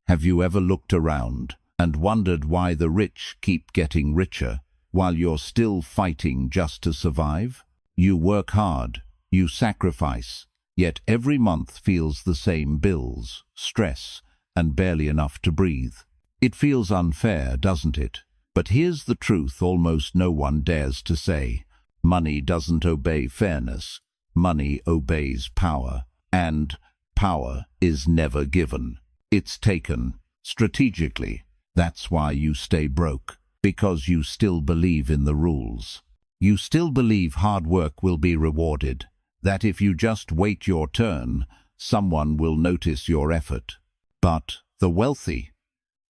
Have you ever looked around and wondered why the rich keep getting richer while you're still fighting just to survive? You work hard, you sacrifice, yet every month feels the same: bills, stress, and barely enough to breathe. It feels unfair, doesn't it? But here's the truth almost no one dares to say. Money doesn't obey fairness. Money obeys power. And power is never given. It's taken strategically. That's why you stay broke, because you still believe in the rules. You still believe hard work will be rewarded, that if you just wait your turn, someone will notice your effort. But the wealthy,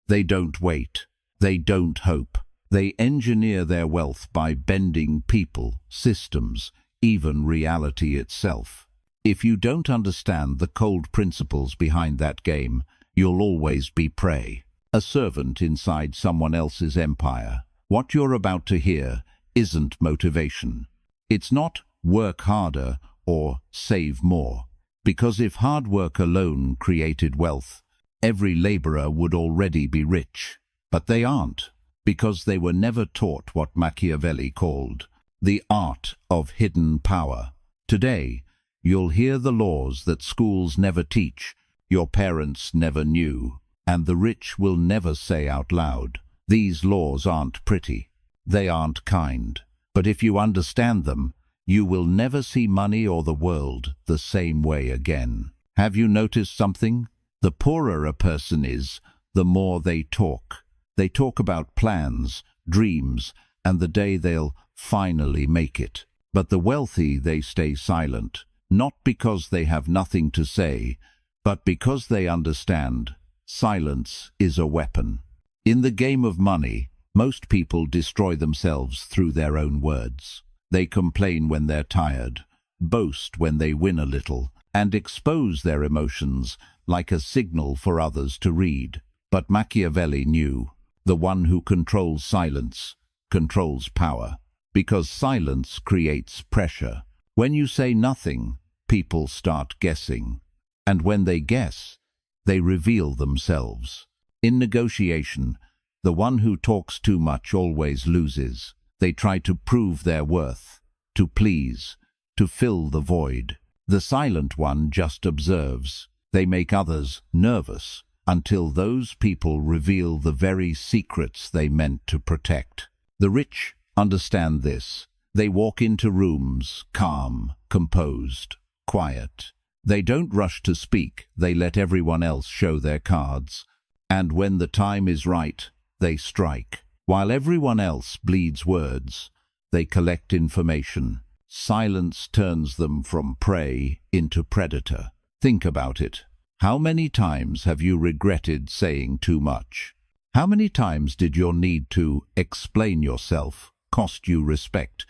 they don't wait. They don't hope. They engineer their wealth by bending people, systems, even reality itself. If you don't understand the cold principles behind that game, you'll always be prey, a servant inside someone else's empire. What you're about to hear isn't motivation. It's not work harder or save more, because if hard work alone created wealth, every laborer would already be rich. But they aren't, because they were never taught what Machiavelli called the art of hidden power. Today, you'll hear the laws that schools never teach, your parents never knew, and the rich will never say out loud. These laws aren't pretty. They aren't kind. But if you understand them, you will never see money or the world the same way again. Have you noticed something? The poorer a person is, the more they talk. They talk about plans, dreams, and the day they'll finally make it. But the wealthy, they stay silent, not because they have nothing to say, but because they understand silence is a weapon. In the game of money, most people destroy themselves through their own words. They complain when they're tired, boast when they win a little, and expose their emotions like a signal for others to read. But Machiavelli knew, the one who controls silence controls power, because silence creates pressure. When you say nothing, people start guessing, and when they guess, they reveal themselves. In negotiation, the one who talks too much always loses. They try to prove their worth, to please, to fill the void. The silent one just observes. They make others nervous until those people reveal the very secrets they meant to protect. The rich understand this. They walk into rooms calm, composed, quiet. They don't rush to speak. They let everyone else show their cards. And when the time is right, they strike. While everyone else bleeds words, they collect information. Silence turns them from prey into predator. Think about it. How many times have you regretted saying too much? How many times did your need to explain yourself cost you respect,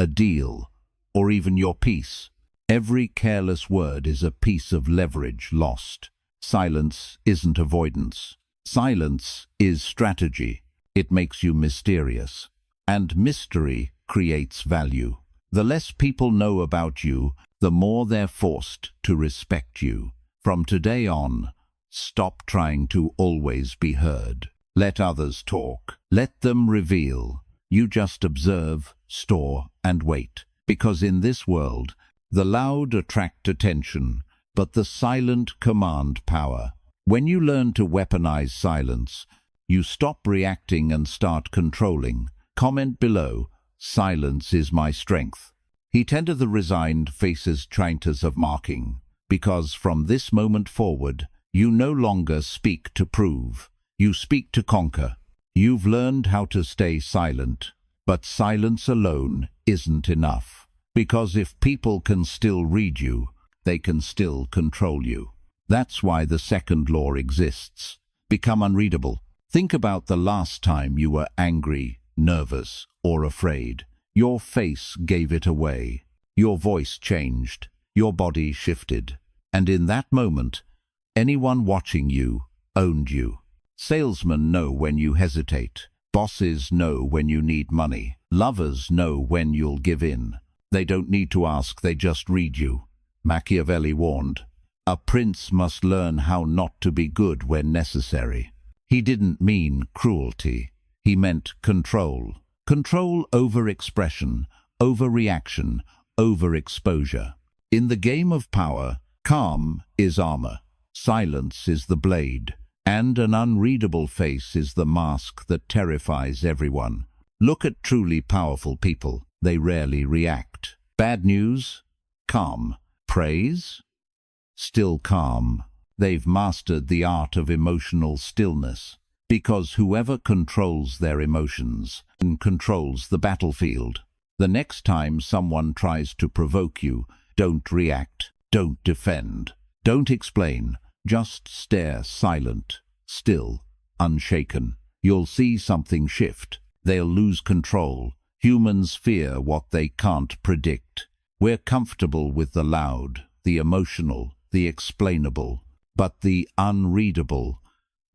a deal, or even your peace? Every careless word is a piece of leverage lost. Silence isn't avoidance. Silence is strategy. It makes you mysterious. And mystery creates value. The less people know about you, the more they're forced to respect you. From today on, stop trying to always be heard. Let others talk. Let them reveal. You just observe, store, and wait. Because in this world, the loud attract attention, but the silent command power. When you learn to weaponize silence, you stop reacting and start controlling. Comment below, silence is my strength. Heat enter the resigned faces trainters of marking, because from this moment forward, you no longer speak to prove. You speak to conquer. You've learned how to stay silent, but silence alone isn't enough. Because if people can still read you, they can still control you. That's why the second law exists. Become unreadable. Think about the last time you were angry, nervous, or afraid. Your face gave it away. Your voice changed. Your body shifted. And in that moment, anyone watching you owned you. Salesmen know when you hesitate. Bosses know when you need money. Lovers know when you'll give in. They don't need to ask, they just read you. Machiavelli warned, A prince must learn how not to be good when necessary. He didn't mean cruelty. He meant control. Control over expression, over reaction, over exposure. In the game of power, calm is armor, silence is the blade, and an unreadable face is the mask that terrifies everyone. Look at truly powerful people. They rarely react. Bad news? Calm. Praise? Still calm. They've mastered the art of emotional stillness, because whoever controls their emotions controls the battlefield. The next time someone tries to provoke you, don't react, don't defend, don't explain, just stare silent, still, unshaken. You'll see something shift. They'll lose control. Humans fear what they can't predict. We're comfortable with the loud, the emotional, the explainable, but the unreadable,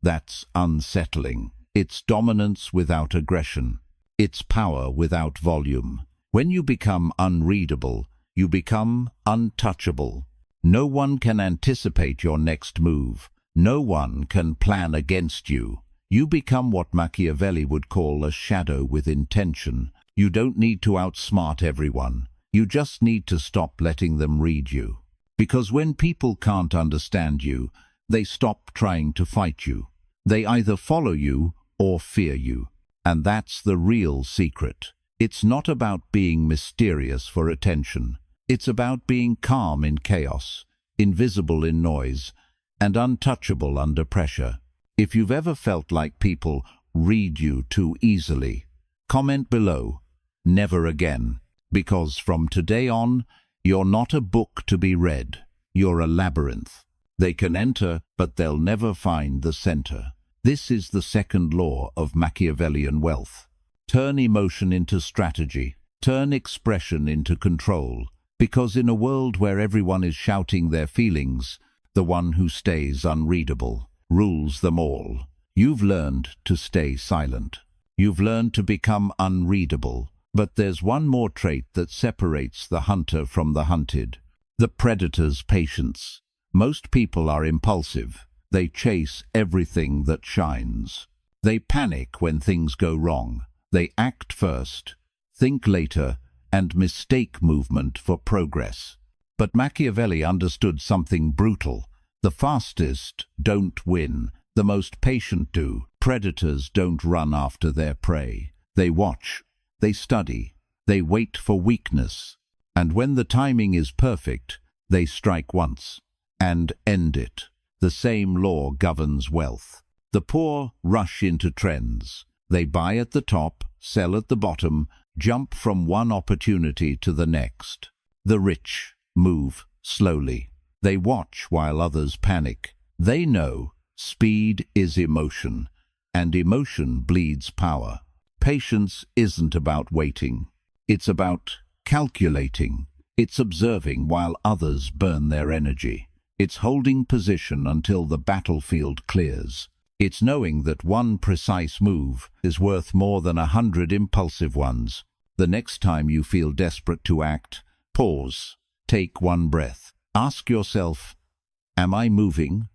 that's unsettling. It's dominance without aggression. It's power without volume. When you become unreadable, you become untouchable. No one can anticipate your next move. No one can plan against you. You become what Machiavelli would call a shadow with intention. You don't need to outsmart everyone. You just need to stop letting them read you. Because when people can't understand you, they stop trying to fight you. They either follow you or fear you. And that's the real secret. It's not about being mysterious for attention. It's about being calm in chaos, invisible in noise, and untouchable under pressure. If you've ever felt like people read you too easily, comment below. Never again. Because from today on, you're not a book to be read. You're a labyrinth. They can enter, but they'll never find the center. This is the second law of Machiavellian wealth. Turn emotion into strategy. Turn expression into control. Because in a world where everyone is shouting their feelings, the one who stays unreadable rules them all. You've learned to stay silent. You've learned to become unreadable. But there's one more trait that separates the hunter from the hunted. The predator's patience. Most people are impulsive. They chase everything that shines. They panic when things go wrong. They act first, think later, and mistake movement for progress. But Machiavelli understood something brutal. The fastest don't win. The most patient do. Predators don't run after their prey. They watch. They study. They wait for weakness. And when the timing is perfect, they strike once and end it. The same law governs wealth. The poor rush into trends. They buy at the top, sell at the bottom, jump from one opportunity to the next. The rich move slowly. They watch while others panic. They know speed is emotion, and emotion bleeds power. Patience isn't about waiting. It's about calculating. It's observing while others burn their energy. It's holding position until the battlefield clears. It's knowing that one precise move is worth more than 100 impulsive ones. The next time you feel desperate to act, pause, take one breath. Ask yourself, am I moving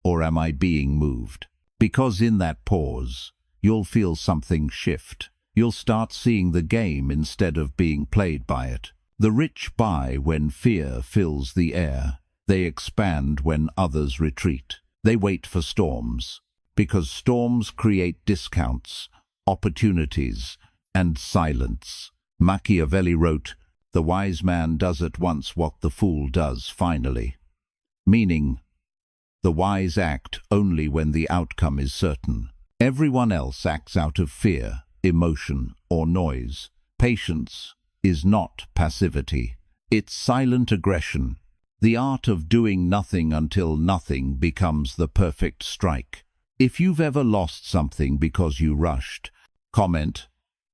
or am I being moved? Because in that pause, you'll feel something shift. You'll start seeing the game instead of being played by it. The rich buy when fear fills the air. They expand when others retreat. They wait for storms, because storms create discounts, opportunities, and silence. Machiavelli wrote, "The wise man does at once what the fool does finally." Meaning, the wise act only when the outcome is certain. Everyone else acts out of fear, emotion, or noise. Patience is not passivity. It's silent aggression. The art of doing nothing until nothing becomes the perfect strike. If you've ever lost something because you rushed, comment,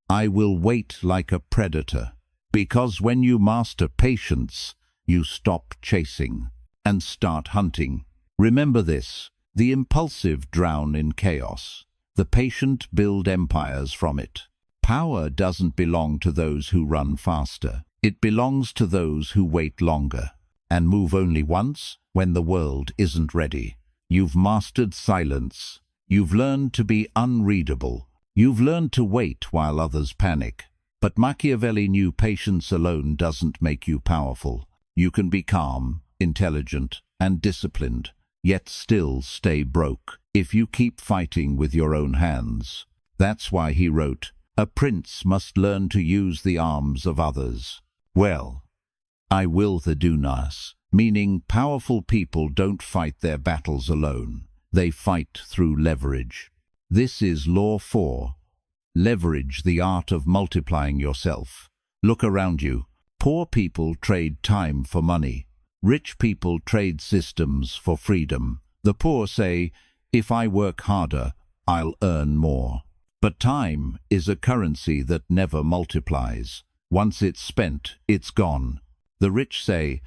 "I will wait like a predator." Because when you master patience, you stop chasing and start hunting. Remember this, the impulsive drown in chaos. The patient build empires from it. Power doesn't belong to those who run faster. It belongs to those who wait longer and move only once, when the world isn't ready. You've mastered silence. You've learned to be unreadable. You've learned to wait while others panic. But Machiavelli knew patience alone doesn't make you powerful. You can be calm, intelligent, and disciplined, yet still stay broke if you keep fighting with your own hands. That's why he wrote, "A prince must learn to use the arms of others." Well, I will the dunas, meaning powerful people don't fight their battles alone. They fight through leverage. This is Law 4. Leverage, the art of multiplying yourself. Look around you. Poor people trade time for money. Rich people trade systems for freedom. The poor say, if I work harder, I'll earn more. But time is a currency that never multiplies. Once it's spent, it's gone. The rich say,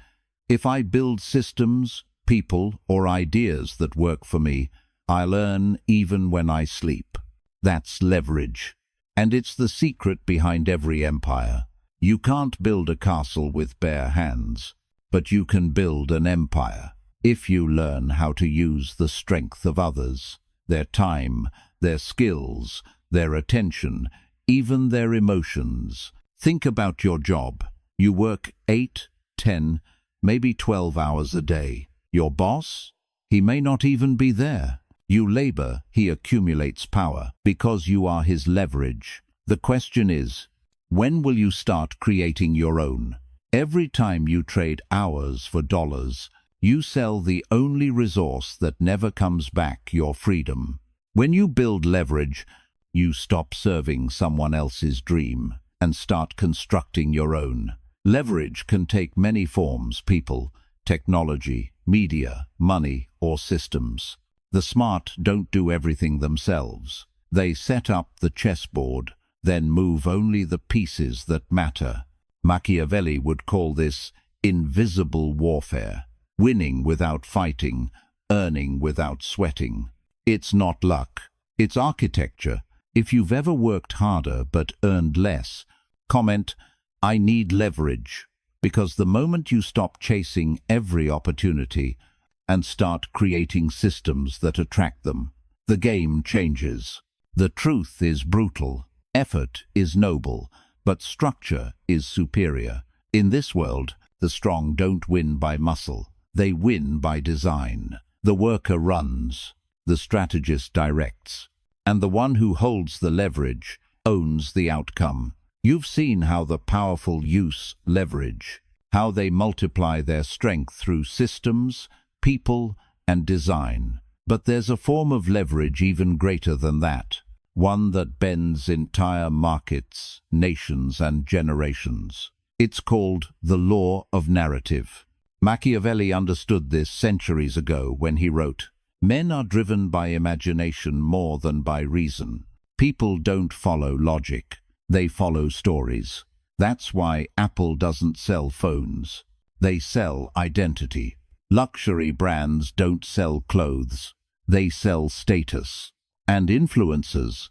if I build systems, people, or ideas that work for me, I'll earn even when I sleep. That's leverage. And it's the secret behind every empire. You can't build a castle with bare hands, but you can build an empire if you learn how to use the strength of others, their time, their skills, their attention, even their emotions. Think about your job. You work 8, 10, maybe 12 hours a day. Your boss? He may not even be there. You labor, he accumulates power because you are his leverage. The question is, when will you start creating your own? Every time you trade hours for dollars, you sell the only resource that never comes back, your freedom. When you build leverage, you stop serving someone else's dream and start constructing your own. Leverage can take many forms: people, technology, media, money, or systems. The smart don't do everything themselves. They set up the chessboard, then move only the pieces that matter. Machiavelli would call this invisible warfare, winning without fighting, earning without sweating. It's not luck, it's architecture. If you've ever worked harder but earned less, comment, I need leverage, because the moment you stop chasing every opportunity and start creating systems that attract them, the game changes. The truth is brutal, effort is noble, but structure is superior. In this world, the strong don't win by muscle, they win by design. The worker runs, the strategist directs, and the one who holds the leverage owns the outcome. You've seen how the powerful use leverage, how they multiply their strength through systems, people, and design. But there's a form of leverage even greater than that, one that bends entire markets, nations, and generations. It's called the law of narrative. Machiavelli understood this centuries ago when he wrote, "Men are driven by imagination more than by reason. People don't follow logic, they follow stories. That's why Apple doesn't sell phones. They sell identity. Luxury brands don't sell clothes, they sell status. And influencers,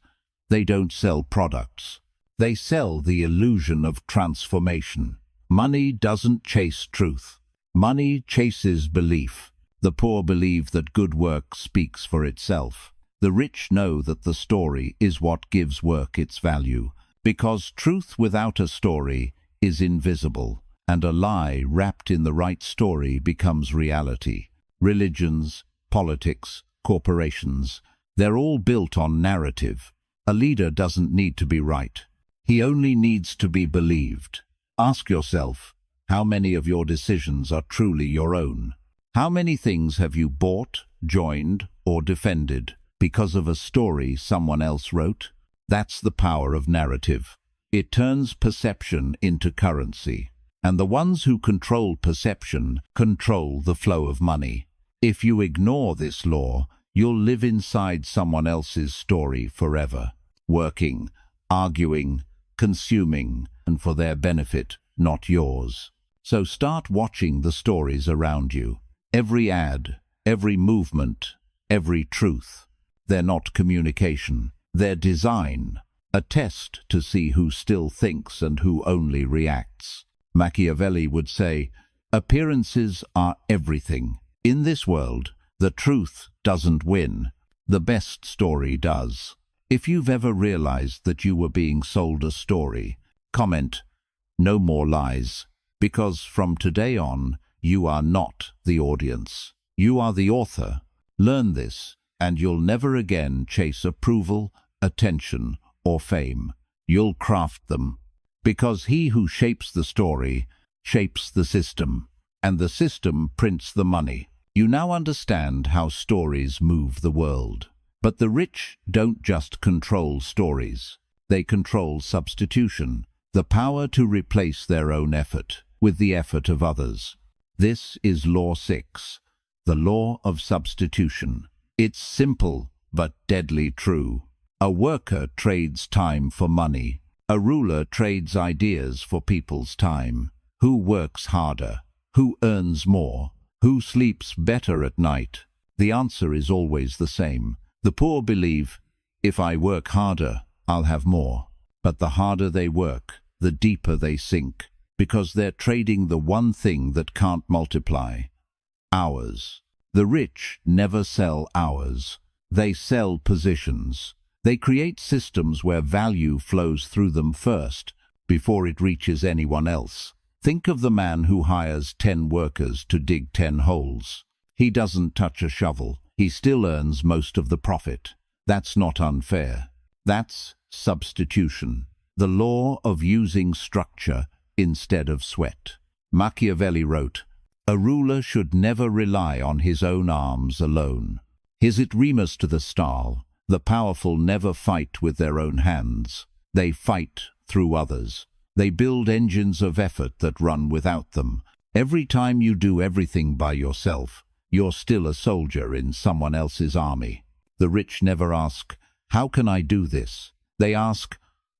they don't sell products. They sell the illusion of transformation. Money doesn't chase truth. Money chases belief. The poor believe that good work speaks for itself. The rich know that the story is what gives work its value, because truth without a story is invisible, and a lie wrapped in the right story becomes reality. Religions, politics, corporations, they're all built on narrative. A leader doesn't need to be right. He only needs to be believed. Ask yourself, how many of your decisions are truly your own? How many things have you bought, joined, or defended because of a story someone else wrote? That's the power of narrative. It turns perception into currency. And the ones who control perception control the flow of money. If you ignore this law, you'll live inside someone else's story forever, working, arguing, consuming, and for their benefit, not yours. So start watching the stories around you. Every ad, every movement, every truth. They're not communication, they're design, a test to see who still thinks and who only reacts. Machiavelli would say, appearances are everything. In this world, the truth doesn't win. The best story does. If you've ever realized that you were being sold a story, comment, "No more lies," because from today on, you are not the audience. You are the author. Learn this, and you'll never again chase approval, attention, or fame. You'll craft them. Because he who shapes the story shapes the system, and the system prints the money. You now understand how stories move the world. But the rich don't just control stories. They control substitution, the power to replace their own effort with the effort of others. This is Law 6, the law of substitution. It's simple but deadly true. A worker trades time for money. A ruler trades ideas for people's time. Who works harder? Who earns more? Who sleeps better at night? The answer is always the same. The poor believe, if I work harder, I'll have more. But the harder they work, the deeper they sink, because they're trading the one thing that can't multiply: hours. The rich never sell hours. They sell positions. They create systems where value flows through them first, before it reaches anyone else. Think of the man who hires 10 workers to dig 10 holes. He doesn't touch a shovel. He still earns most of the profit. That's not unfair. That's substitution. The law of using structure instead of sweat. Machiavelli wrote, "A ruler should never rely on his own arms alone. Is it Remus to the style? The powerful never fight with their own hands. They fight through others. They build engines of effort that run without them. Every time you do everything by yourself, you're still a soldier in someone else's army." The rich never ask, "How can I do this?" They ask,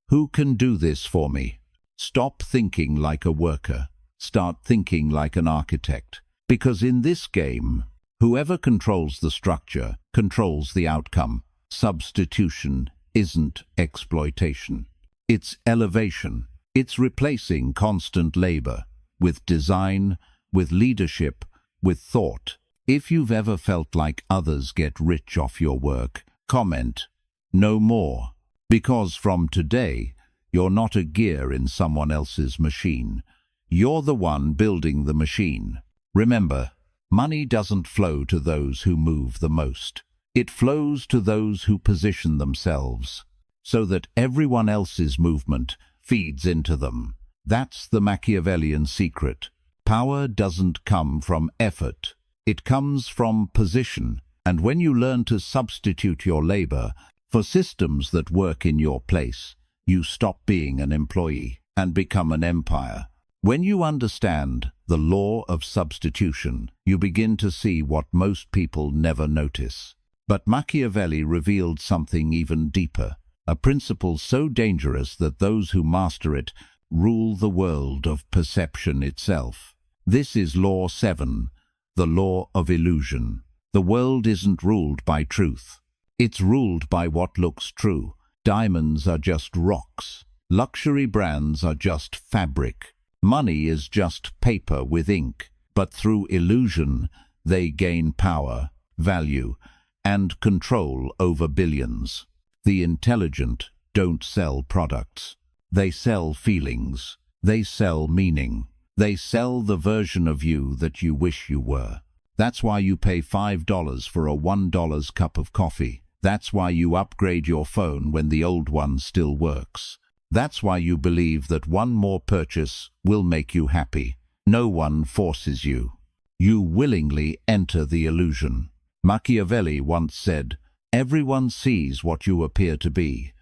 "Who can do this for me?" Stop thinking like a worker. Start thinking like an architect. Because in this game, whoever controls the structure controls the outcome. Substitution isn't exploitation. It's elevation. It's replacing constant labor with design, with leadership, with thought. If you've ever felt like others get rich off your work, comment, "No more." Because from today, you're not a gear in someone else's machine. You're the one building the machine. Remember, money doesn't flow to those who move the most. It flows to those who position themselves, so that everyone else's movement feeds into them. That's the Machiavellian secret. Power doesn't come from effort. It comes from position. And when you learn to substitute your labor for systems that work in your place, you stop being an employee and become an empire. When you understand the law of substitution, you begin to see what most people never notice. But Machiavelli revealed something even deeper, a principle so dangerous that those who master it rule the world of perception itself. This is Law 7, the law of illusion. The world isn't ruled by truth. It's ruled by what looks true. Diamonds are just rocks. Luxury brands are just fabric. Money is just paper with ink. But through illusion, they gain power, value, and control over billions. The intelligent don't sell products. They sell feelings. They sell meaning. They sell the version of you that you wish you were. That's why you pay $5 for a $1 cup of coffee. That's why you upgrade your phone when the old one still works. That's why you believe that one more purchase will make you happy. No one forces you. You willingly enter the illusion. Machiavelli once said, "Everyone sees what you appear to be.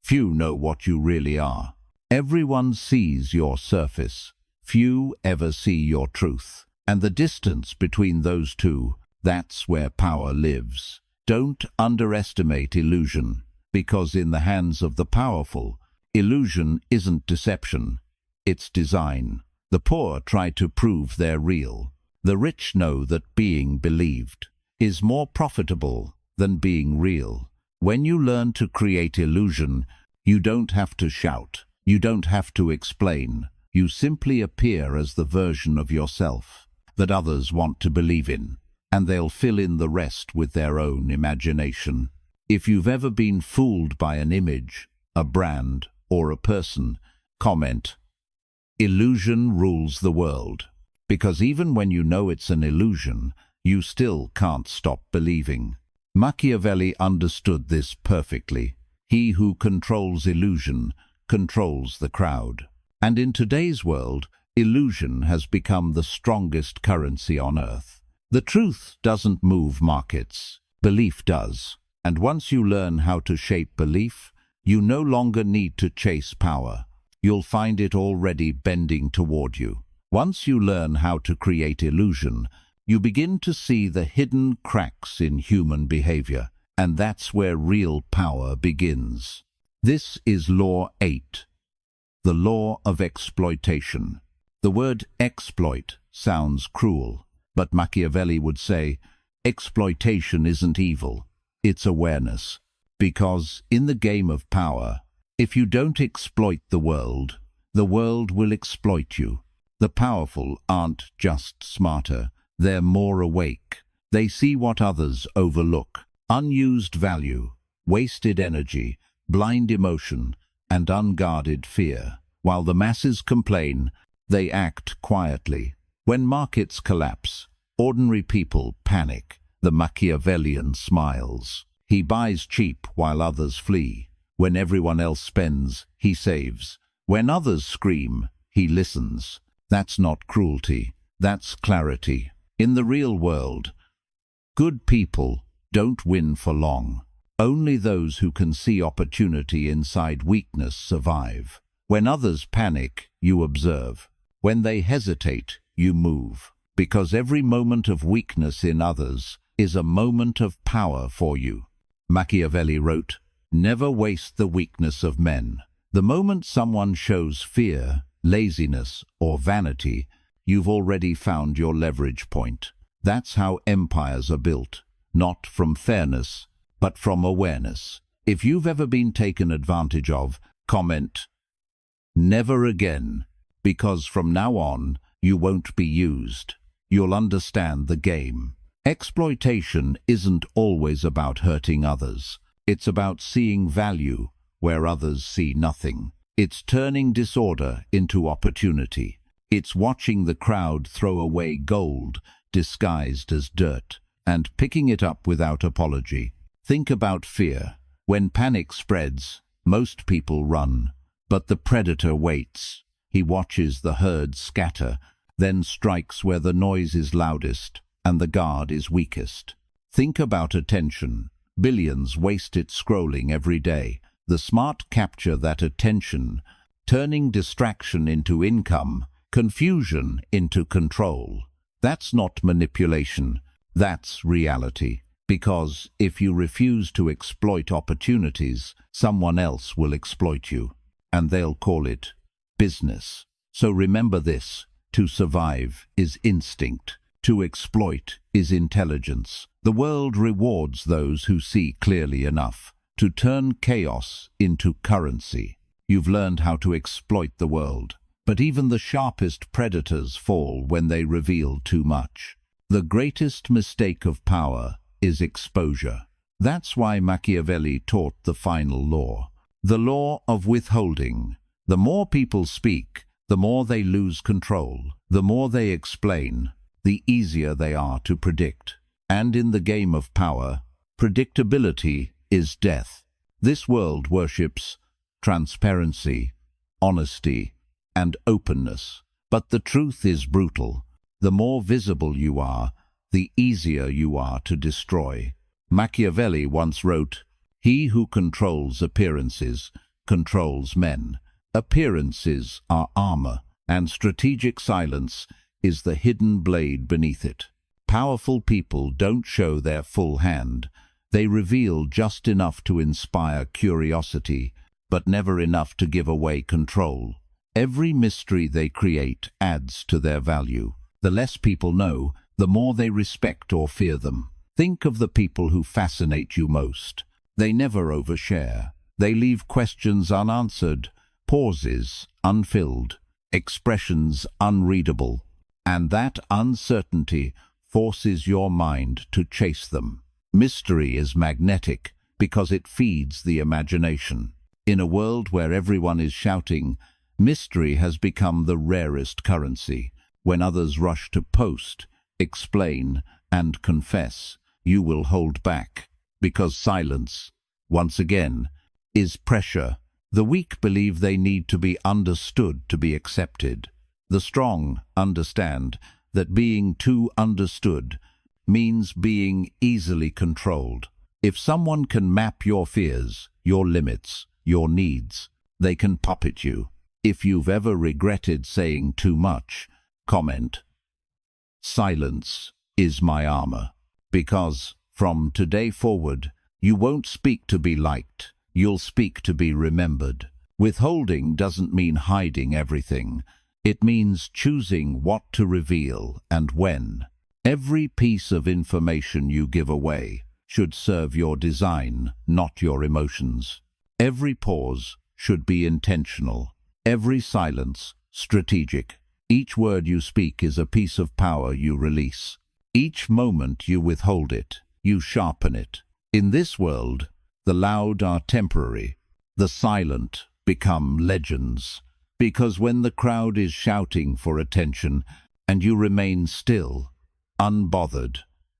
Few know what you really are. Everyone sees your surface. Few ever see your truth. And the distance between those two, that's where power lives." Don't underestimate illusion, because in the hands of the powerful, illusion isn't deception, it's design. The poor try to prove they're real. The rich know that being believed is more profitable than being real. When you learn to create illusion, you don't have to shout. You don't have to explain. You simply appear as the version of yourself that others want to believe in. and they'll fill in the rest with their own imagination. If you've ever been fooled by an image, a brand, or a person, comment, "Illusion rules the world." Because even when you know it's an illusion, you still can't stop believing. Machiavelli understood this perfectly. He who controls illusion controls the crowd. And in today's world, illusion has become the strongest currency on earth. The truth doesn't move markets. Belief does. And once you learn how to shape belief, you no longer need to chase power. You'll find it already bending toward you. Once you learn how to create illusion, you begin to see the hidden cracks in human behavior, and that's where real power begins. This is Law 8, the law of exploitation. The word exploit sounds cruel, but Machiavelli would say, exploitation isn't evil, it's awareness. Because in the game of power, if you don't exploit the world will exploit you. The powerful aren't just smarter, they're more awake. They see what others overlook: unused value, wasted energy, blind emotion, and unguarded fear. While the masses complain, they act quietly. When markets collapse, ordinary people panic. The Machiavellian smiles. He buys cheap while others flee. When everyone else spends, he saves. When others scream, he listens. That's not cruelty, that's clarity. In the real world, good people don't win for long. Only those who can see opportunity inside weakness survive. When others panic, you observe. When they hesitate, you move. Because every moment of weakness in others is a moment of power for you. Machiavelli wrote, "Never waste the weakness of men." The moment someone shows fear, laziness, or vanity, you've already found your leverage point. That's how empires are built, not from fairness, but from awareness. If you've ever been taken advantage of, comment, "Never again," because from now on, you won't be used. You'll understand the game. Exploitation isn't always about hurting others. It's about seeing value where others see nothing. It's turning disorder into opportunity. It's watching the crowd throw away gold disguised as dirt and picking it up without apology. Think about fear. When panic spreads, most people run, but the predator waits. He watches the herd scatter, then strikes where the noise is loudest and the guard is weakest. Think about attention. Billions waste it scrolling every day. The smart capture that attention, turning distraction into income, confusion into control. That's not manipulation, that's reality. Because if you refuse to exploit opportunities, someone else will exploit you, and they'll call it business. So remember this: to survive is instinct, to exploit is intelligence. The world rewards those who see clearly enough to turn chaos into currency. You've learned how to exploit the world, but even the sharpest predators fall when they reveal too much. The greatest mistake of power is exposure. That's why Machiavelli taught the final law, the law of withholding. The more people speak, the more they lose control. The more they explain, the easier they are to predict. And in the game of power, predictability is death. This world worships transparency, honesty, and openness. But the truth is brutal. The more visible you are, the easier you are to destroy. Machiavelli once wrote, "He who controls appearances controls men. Appearances are armor, and strategic silence is the hidden blade beneath it." Powerful people don't show their full hand. They reveal just enough to inspire curiosity, but never enough to give away control. Every mystery they create adds to their value. The less people know, the more they respect or fear them. Think of the people who fascinate you most. They never overshare. They leave questions unanswered, pauses unfilled, expressions unreadable. And that uncertainty forces your mind to chase them. Mystery is magnetic because it feeds the imagination. In a world where everyone is shouting, mystery has become the rarest currency. When others rush to post, explain, and confess, you will hold back, because silence, once again, is pressure. The weak believe they need to be understood to be accepted. The strong understand that being too understood means being easily controlled. If someone can map your fears, your limits, your needs, they can puppet you. If you've ever regretted saying too much, comment, "Silence is my armor." Because from today forward, you won't speak to be liked, you'll speak to be remembered. Withholding doesn't mean hiding everything. It means choosing what to reveal and when. Every piece of information you give away should serve your design, not your emotions. Every pause should be intentional. Every silence, strategic. Each word you speak is a piece of power you release. Each moment you withhold it, you sharpen it. In this world, the loud are temporary. The silent become legends. Because when the crowd is shouting for attention and you remain still, unbothered,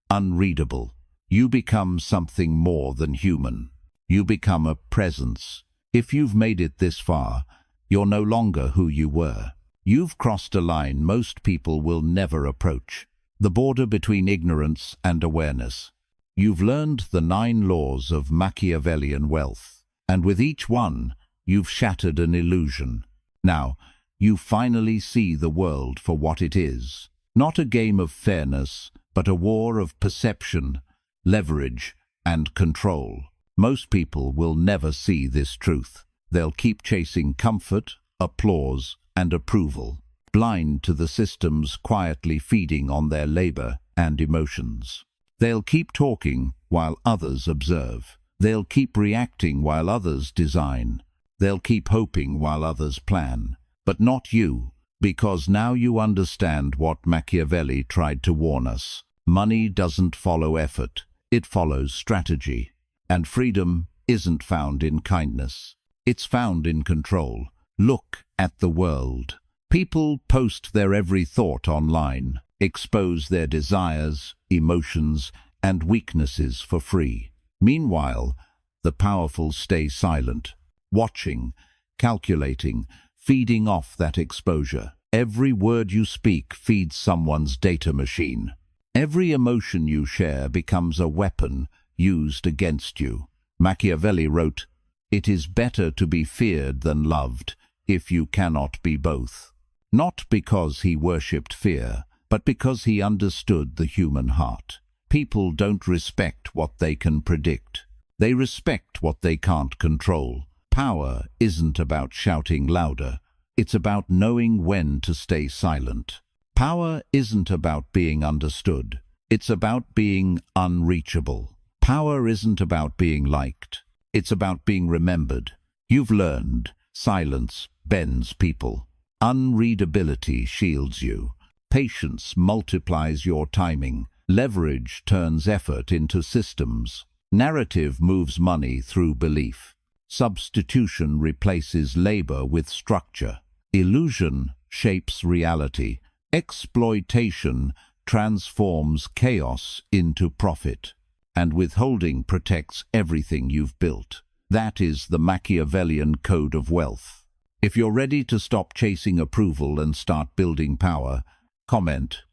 unreadable, you become something more than human. You become a presence. If you've made it this far, you're no longer who you were. You've crossed a line most people will never approach. The border between ignorance and awareness. You've learned the 9 laws of Machiavellian wealth, and with each one, you've shattered an illusion. Now, you finally see the world for what it is. Not a game of fairness, but a war of perception, leverage, and control. Most people will never see this truth. They'll keep chasing comfort, applause, and approval, blind to the systems quietly feeding on their labor and emotions. They'll keep talking while others observe. They'll keep reacting while others design. They'll keep hoping while others plan. But not you, because now you understand what Machiavelli tried to warn us. Money doesn't follow effort. It follows strategy. And freedom isn't found in kindness. It's found in control. Look at the world. People post their every thought online, expose their desires, emotions, and weaknesses for free. Meanwhile, the powerful stay silent, watching, calculating, feeding off that exposure. Every word you speak feeds someone's data machine. Every emotion you share becomes a weapon used against you. Machiavelli wrote, "It is better to be feared than loved if you cannot be both." Not because he worshipped fear, but because he understood the human heart. People don't respect what they can predict. They respect what they can't control. Power isn't about shouting louder. It's about knowing when to stay silent. Power isn't about being understood. It's about being unreachable. Power isn't about being liked. It's about being remembered. You've learned silence bends people. Unreadability shields you. Patience multiplies your timing. Leverage turns effort into systems. Narrative moves money through belief. Substitution replaces labor with structure. Illusion shapes reality. Exploitation transforms chaos into profit. And withholding protects everything you've built. That is the Machiavellian code of wealth. If you're ready to stop chasing approval and start building power, comment,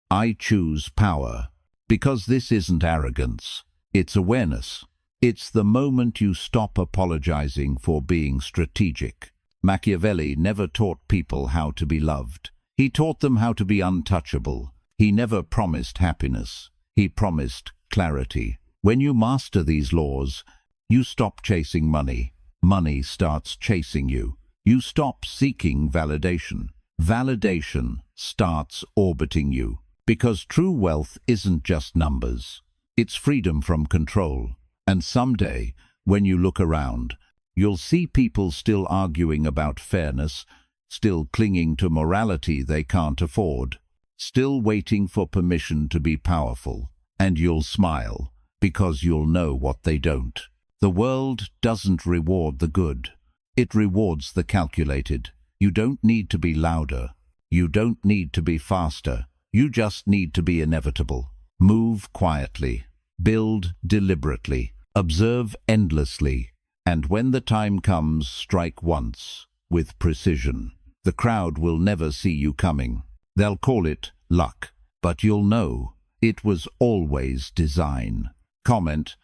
"I choose power," because this isn't arrogance. It's awareness. It's the moment you stop apologizing for being strategic. Machiavelli never taught people how to be loved. He taught them how to be untouchable. He never promised happiness. He promised clarity. When you master these laws, you stop chasing money. Money starts chasing you. You stop seeking validation. Validation starts orbiting you. Because true wealth isn't just numbers. It's freedom from control. And someday, when you look around, you'll see people still arguing about fairness, still clinging to morality they can't afford, still waiting for permission to be powerful. And you'll smile, because you'll know what they don't. The world doesn't reward the good. It rewards the calculated. You don't need to be louder. You don't need to be faster. You just need to be inevitable. Move quietly. Build deliberately. Observe endlessly. And when the time comes, strike once, with precision. The crowd will never see you coming. They'll call it luck, but you'll know it was always design. Comment,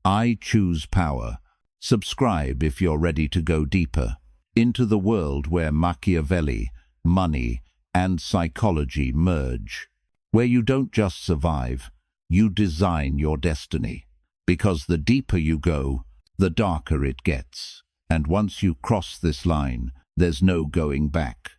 I choose power. Subscribe if you're ready to go deeper into the world where Machiavelli, money, and psychology merge. Where you don't just survive, you design your destiny. Because the deeper you go, the darker it gets. And once you cross this line, there's no going back.